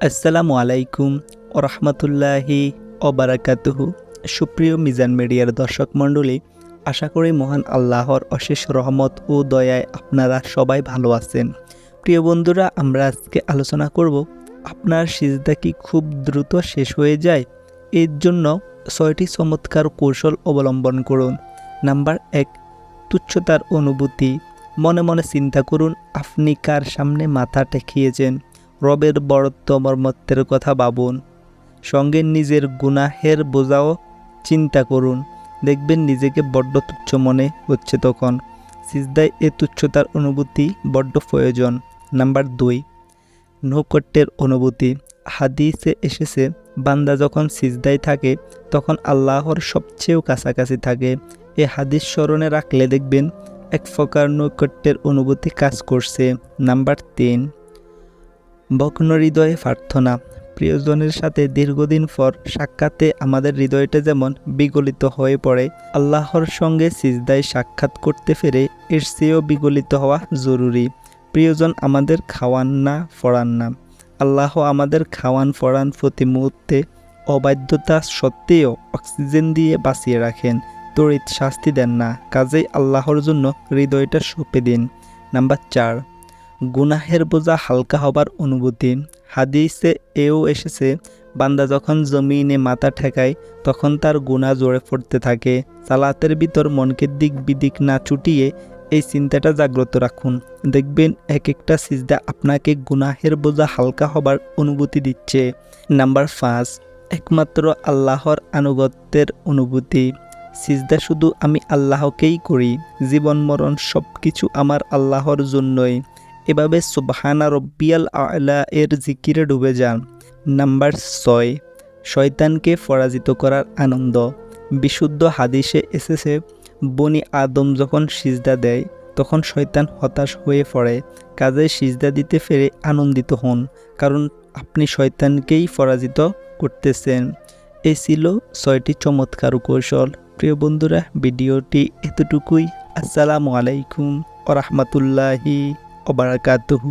আসসালামু আলাইকুম ওরহমতুল্লাহি ওবারাকাতুহু। সুপ্রিয় মিজান মিডিয়ার দর্শক মণ্ডলী, আশা করি মহান আল্লাহর অশেষ রহমত ও দয়ায় আপনারা সবাই ভালো আছেন। প্রিয় বন্ধুরা, আমরা আজকে আলোচনা করব আপনার সিজদা কি খুব দ্রুত শেষ হয়ে যায়। এর জন্য 6টি চমৎকার কৌশল অবলম্বন করুন। নাম্বার 1, তুচ্ছতার অনুভূতি। মনে মনে চিন্তা করুন আপনি কার সামনে মাথা ঠেকিয়েছেন। রবের বড়ত্ব মর্মত্বের কথা ভাবুন। সঙ্গে নিজের গুনাহের বোঝাও চিন্তা করুন। দেখবেন নিজেকে বড্ড তুচ্ছ মনে হচ্ছে তখন। সিজদায় এ তুচ্ছতার অনুভূতি বড্ড প্রয়োজন। নাম্বার 2, নৈকট্যের অনুভূতি। হাদিসে এসেছে, বান্দা যখন সিজদায় থাকে তখন আল্লাহর সবচেয়েও কাছাকাছি থাকে। এ হাদিস স্মরণে রাখলে দেখবেন এক প্রকার নৈকট্যের অনুভূতি কাজ করছে। নাম্বার 3, ভগ্ন হৃদয়ে প্রার্থনা। প্রিয়জনের সাথে দীর্ঘদিন পর সাক্ষাতে আমাদের হৃদয়টা যেমন বিগলিত হয়ে পড়ে, আল্লাহর সঙ্গে সিজদায় সাক্ষাৎ করতে পেরে এর চেয়েও বিগলিত হওয়া জরুরি। প্রিয়জন আমাদের খাওয়ান না, পড়ান না। আল্লাহ আমাদের খাওয়ান পড়ান, প্রতি মুহূর্তে অবাধ্যতা সত্ত্বেও অক্সিজেন দিয়ে বাঁচিয়ে রাখেন, তড়িৎ শাস্তি দেন না। কাজেই আল্লাহর জন্য হৃদয়টা সঁপে দিন। নাম্বার 4, গুনাহের বোঝা হালকা হবার অনুভূতি। হাদিসে এও এসেছে, বান্দা যখন জমিনে মাথা ঠেকায় তখন তার গুনাহ জোরে পড়তে থাকে। সালাতের ভিতর মনকে দিক বিদিক না ছুটিয়ে এই চিন্তাটা জাগ্রত রাখুন। দেখবেন এক একটা সিজদা আপনাকে গুনাহের বোঝা হালকা হবার অনুভূতি দিচ্ছে। নাম্বার 5, একমাত্র আল্লাহর আনুগত্যের অনুভূতি। সিজদা শুধু আমি আল্লাহকেই করি, জীবন মরণ সব কিছু আমার আল্লাহর জন্যই। এভাবে সুবহানা রব্বিয়াল আ'লা এর জিকিরে ডুবে যান। নাম্বার 6, শয়তানকে পরাজিত করার আনন্দ। বিশুদ্ধ হাদিসে এসেছে, বনি আদম যখন সিজদা দেয় তখন শয়তান হতাশ হয়ে পড়ে। কাজে সিজদা দিতে পেরে আনন্দিত হন, কারণ আপনি শয়তানকেই পরাজিত করতেছেন। এই ছিল 6টি চমৎকার কৌশল। প্রিয় বন্ধুরা, ভিডিওটি এতটুকুই। আসসালামু আলাইকুম ওয়া রাহমাতুল্লাহি ওয়া বারাকাতুহু।